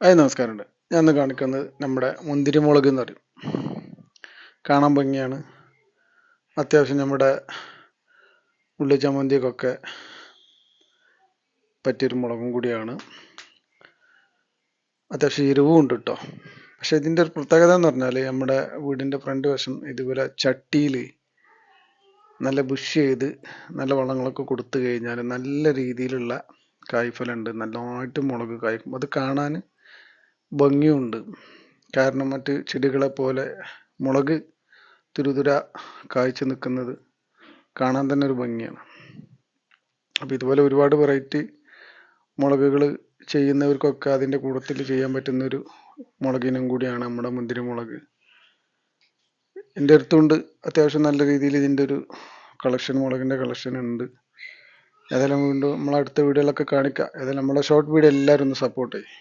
നമസ്കാരമുണ്ട്. ഞാൻ ഇന്ന് കാണിക്കുന്നത് നമ്മുടെ മുന്തിരിമുളക് എന്ന് പറയും. കാണാൻ ഭംഗിയാണ്. അത്യാവശ്യം നമ്മുടെ ഉള്ളി ചമ്മന്തിക്കൊക്കെ പറ്റിയൊരു മുളകും കൂടിയാണ്. അത്യാവശ്യം എരിവും ഉണ്ട് കേട്ടോ. പക്ഷെ ഇതിൻ്റെ ഒരു പ്രത്യേകത എന്ന് പറഞ്ഞാൽ നമ്മുടെ വീടിൻ്റെ ഫ്രണ്ട് വശം ഇതുപോലെ ചട്ടിയിൽ നല്ല ബുഷ് ചെയ്ത് നല്ല വളങ്ങളൊക്കെ കൊടുത്തു കഴിഞ്ഞാൽ നല്ല രീതിയിലുള്ള കായ്ഫലമുണ്ട്. നല്ലതായിട്ട് മുളക് കായ്ക്കും. അത് കാണാൻ ഭംഗിയുണ്ട്. കാരണം മറ്റ് ചെടികളെ പോലെ മുളക് തുരുതുര കായ്ച്ചു നിൽക്കുന്നത് കാണാൻ തന്നെ ഒരു ഭംഗിയാണ്. അപ്പോൾ ഇതുപോലെ ഒരുപാട് വെറൈറ്റി മുളകുകൾ ചെയ്യുന്നവർക്കൊക്കെ അതിൻ്റെ കൂട്ടത്തിൽ ചെയ്യാൻ പറ്റുന്നൊരു മുളകിനം കൂടിയാണ് നമ്മുടെ മുന്തിരി മുളക്. എൻ്റെ അടുത്തുണ്ട് അത്യാവശ്യം നല്ല രീതിയിൽ ഇതിൻ്റെ ഒരു മുളകിൻ്റെ കളക്ഷൻ ഉണ്ട്. ഏതായാലും വീണ്ടും നമ്മളെ അടുത്ത വീഡിയോയിലൊക്കെ കാണിക്കാം. ഏതായാലും നമ്മളെ ഷോർട്ട് വീഡിയോ എല്ലാവരും ഒന്ന് സപ്പോർട്ട് ചെയ്യും.